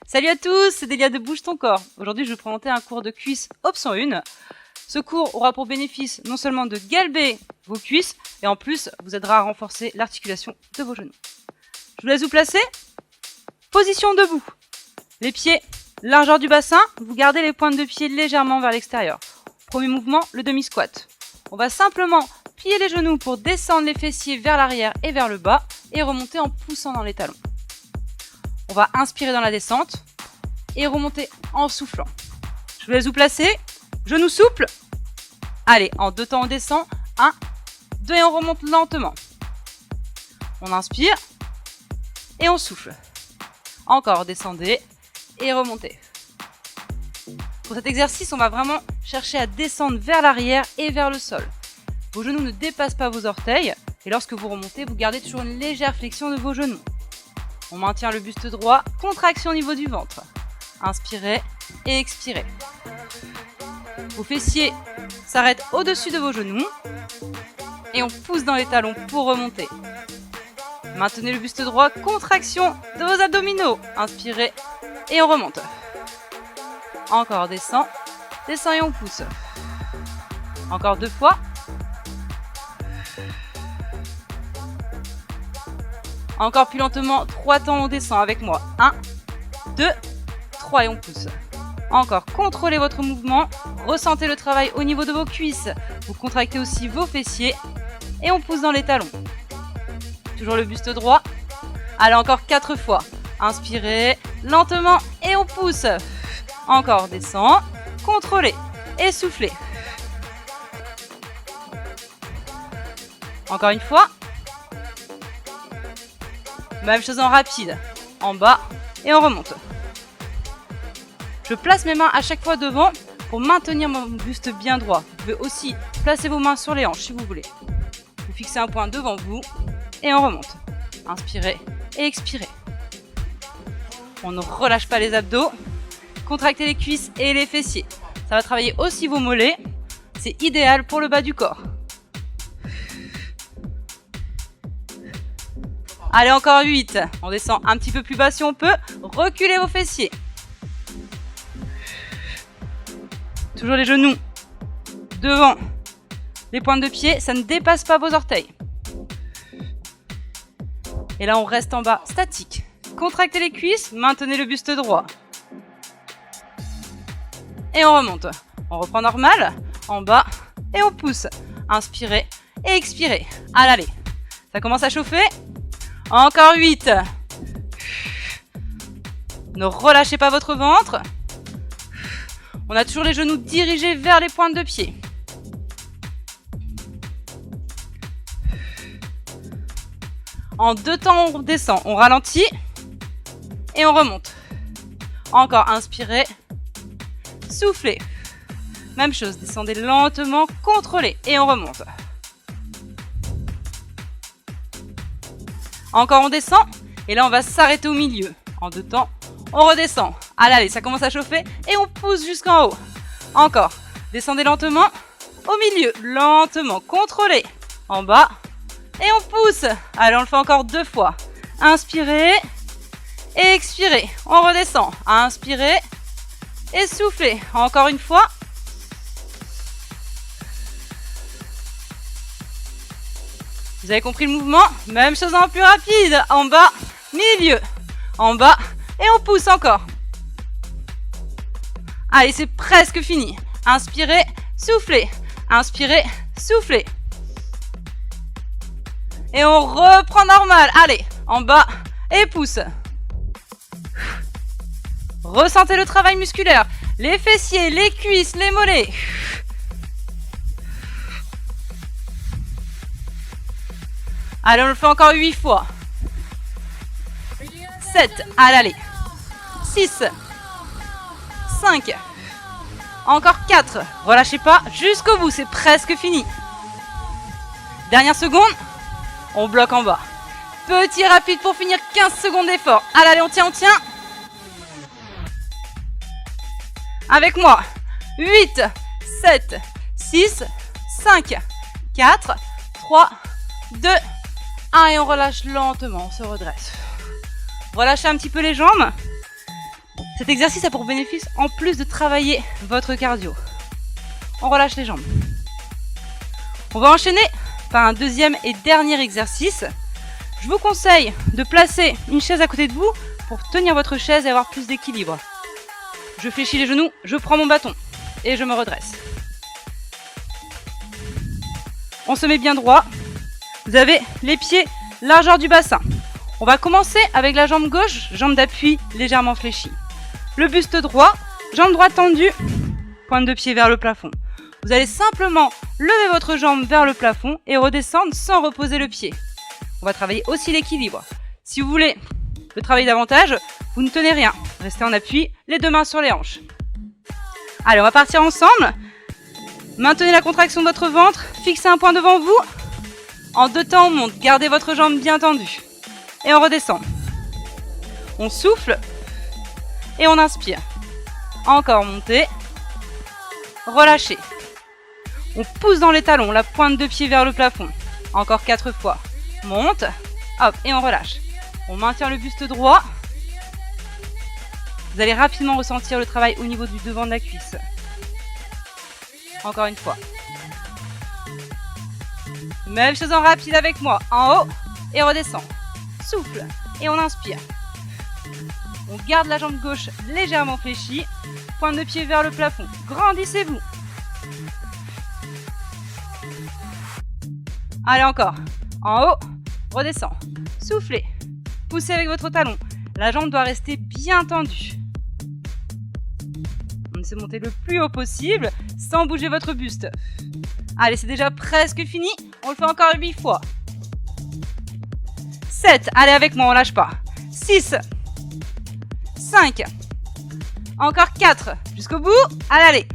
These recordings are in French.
Salut à tous, c'est Delia de Bouge ton corps. Aujourd'hui, je vais vous présenter un cours de cuisses option 1. Ce cours aura pour bénéfice non seulement de galber vos cuisses, et en plus vous aidera à renforcer l'articulation de vos genoux. Je vous laisse vous placer. Position debout. Les pieds, largeur du bassin, vous gardez les pointes de pied légèrement vers l'extérieur. Premier mouvement, le demi-squat. On va simplement plier les genoux pour descendre les fessiers vers l'arrière et vers le bas, et remonter en poussant dans les talons. On va inspirer dans la descente et remonter en soufflant. Je vous laisse vous placer. Genoux souples. Allez, en 2 temps on descend. 1, 2 et on remonte lentement. On inspire et on souffle. Encore, descendez et remontez. Pour cet exercice, on va vraiment chercher à descendre vers l'arrière et vers le sol. Vos genoux ne dépassent pas vos orteils et lorsque vous remontez, vous gardez toujours une légère flexion de vos genoux. On maintient le buste droit, contraction au niveau du ventre. Inspirez et expirez. Vos fessiers s'arrêtent au-dessus de vos genoux et on pousse dans les talons pour remonter. Maintenez le buste droit, contraction de vos abdominaux. Inspirez et on remonte. Encore, descend et on pousse. Encore 2 fois. Encore plus lentement, 3 temps on descend avec moi. 1, 2, 3 et on pousse. Encore, contrôlez votre mouvement, ressentez le travail au niveau de vos cuisses. Vous contractez aussi vos fessiers et on pousse dans les talons. Toujours le buste droit. Allez, encore 4 fois. Inspirez lentement et on pousse. Encore, descend, contrôlez et soufflez. Encore une fois. Même chose en rapide, en bas et on remonte. Je place mes mains à chaque fois devant pour maintenir mon buste bien droit. Vous pouvez aussi placer vos mains sur les hanches si vous voulez. Vous fixez un point devant vous et on remonte. Inspirez et expirez. On ne relâche pas les abdos. Contractez les cuisses et les fessiers. Ça va travailler aussi vos mollets. C'est idéal pour le bas du corps. Allez, encore 8. On descend un petit peu plus bas si on peut. Reculez vos fessiers. Toujours les genoux devant les pointes de pied. Ça ne dépasse pas vos orteils. Et là, on reste en bas statique. Contractez les cuisses. Maintenez le buste droit. Et on remonte. On reprend normal. En bas. Et on pousse. Inspirez et expirez. Allez. Ça commence à chauffer. Encore 8. Ne relâchez pas votre ventre. On a toujours les genoux dirigés vers les pointes de pied. En 2 temps, on descend, on ralentit et on remonte. Encore, inspirez, soufflez. Même chose, descendez lentement, contrôlez et on remonte. Encore on descend et là on va s'arrêter au milieu. En 2 temps, on redescend. Allez, ça commence à chauffer et on pousse jusqu'en haut. Encore, descendez lentement au milieu, lentement, contrôlez. En bas et on pousse. Allez, on le fait encore 2 fois. Inspirez et expirez. On redescend. Inspirez et soufflez. Encore une fois. Vous avez compris le mouvement? Même chose en plus rapide. En bas, milieu. En bas, et on pousse encore. Allez, c'est presque fini. Inspirez, soufflez. Inspirez, soufflez. Et on reprend normal. Allez, en bas, et pousse. Ressentez le travail musculaire. Les fessiers, les cuisses, les mollets. Allez, on le fait encore 8 fois. 7, allez. 6, 5, encore 4. Relâchez pas jusqu'au bout, c'est presque fini. Dernière seconde, on bloque en bas. Petit rapide pour finir, 15 secondes d'effort. Allez, on tient, on tient. Avec moi. 8, 7, 6, 5, 4, 3, 2, 1 et on relâche lentement, on se redresse. Relâchez un petit peu les jambes. Cet exercice a pour bénéfice, en plus de travailler votre cardio, on relâche les jambes. On va enchaîner par un deuxième et dernier exercice. Je vous conseille de placer une chaise à côté de vous pour tenir votre chaise et avoir plus d'équilibre. Je fléchis les genoux, je prends mon bâton et je me redresse. On se met bien droit. Vous avez les pieds largeur du bassin. On va commencer avec la jambe gauche, jambe d'appui légèrement fléchie. Le buste droit, jambe droite tendue, pointe de pied vers le plafond. Vous allez simplement lever votre jambe vers le plafond et redescendre sans reposer le pied. On va travailler aussi l'équilibre. Si vous voulez le travailler davantage, vous ne tenez rien. Restez en appui, les deux mains sur les hanches. Allez, on va partir ensemble. Maintenez la contraction de votre ventre, fixez un point devant vous. En 2 temps, on monte, gardez votre jambe bien tendue. Et on redescend. On souffle et on inspire. Encore monter, relâchez. On pousse dans les talons, la pointe de pied vers le plafond. Encore 4 fois. Monte, hop, et on relâche. On maintient le buste droit. Vous allez rapidement ressentir le travail au niveau du devant de la cuisse. Encore une fois. Même chose en rapide avec moi. En haut et redescend. Souffle et on inspire. On garde la jambe gauche légèrement fléchie. Pointe de pied vers le plafond. Grandissez-vous. Allez encore. En haut, redescend. Soufflez. Poussez avec votre talon. La jambe doit rester bien tendue. On essaie de monter le plus haut possible sans bouger votre buste. Allez, c'est déjà presque fini. On le fait encore 8 fois. 7. Allez avec moi, on lâche pas. 6. 5. Encore 4. Jusqu'au bout. Allez.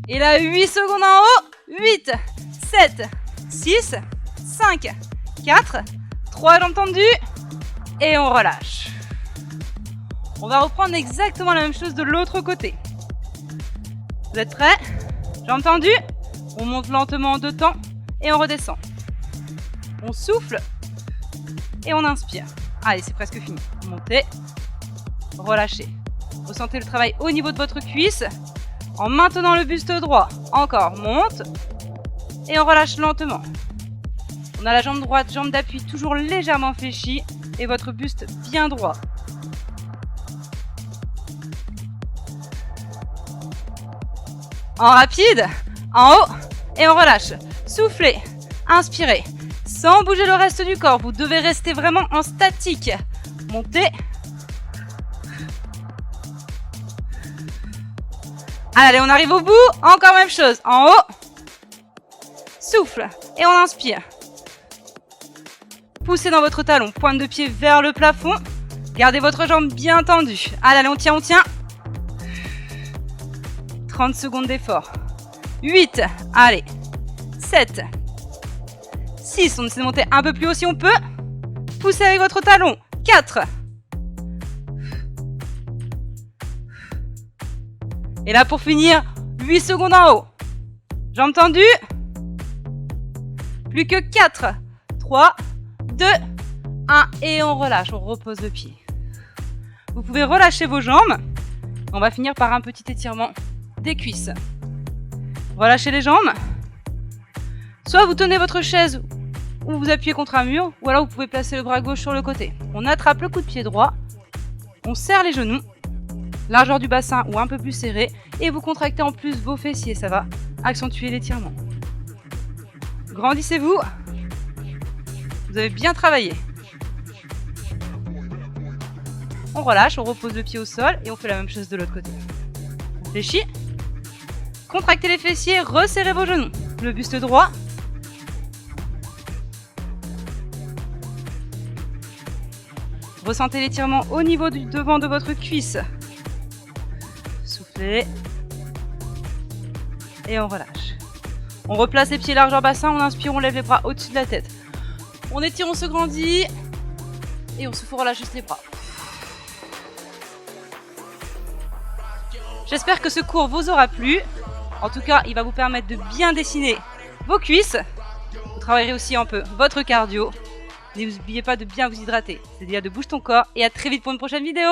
Et là, 8 secondes en haut. 8. 7. 6. 5. 4. 3 jambes tendues. Et on relâche. On va reprendre exactement la même chose de l'autre côté. Vous êtes prêts? Jambes tendues. On monte lentement en 2 temps. Et on redescend. On souffle. Et on inspire. Allez, c'est presque fini. Montez. Relâchez. Ressentez le travail au niveau de votre cuisse. En maintenant le buste droit. Encore, monte. Et on relâche lentement. On a la jambe droite, jambe d'appui toujours légèrement fléchie. Et votre buste bien droit. En rapide, en haut, et on relâche. Soufflez, inspirez, sans bouger le reste du corps. Vous devez rester vraiment en statique. Montez. Allez, on arrive au bout. Encore même chose. En haut, souffle, et on inspire. Poussez dans votre talon, pointe de pied vers le plafond. Gardez votre jambe bien tendue. Allez, on tient, on tient. 30 secondes d'effort. 8, allez. 7, 6, on essaie de monter un peu plus haut si on peut. Poussez avec votre talon. 4. Et là pour finir, 8 secondes en haut. Jambes tendues. Plus que 4. 3, 2, 1. Et on relâche, on repose le pied. Vous pouvez relâcher vos jambes. On va finir par un petit étirement des cuisses. Relâchez les jambes. Soit vous tenez votre chaise ou vous appuyez contre un mur, ou alors vous pouvez placer le bras gauche sur le côté. On attrape le coup de pied droit, on serre les genoux, largeur du bassin ou un peu plus serré, et vous contractez en plus vos fessiers, ça va accentuer l'étirement. Grandissez-vous. Vous avez bien travaillé. On relâche, on repose le pied au sol et on fait la même chose de l'autre côté. On fléchit. Contractez les fessiers, resserrez vos genoux. Le buste droit. Ressentez l'étirement au niveau du devant de votre cuisse. Soufflez. Et on relâche. On replace les pieds largeur bassin, on inspire, on lève les bras au-dessus de la tête. On étire, on se grandit. Et on souffle, on relâche juste les bras. J'espère que ce cours vous aura plu. En tout cas, il va vous permettre de bien dessiner vos cuisses. Vous travaillerez aussi un peu votre cardio. N'oubliez pas de bien vous hydrater. C'est Délia de Bouge ton corps et à très vite pour une prochaine vidéo.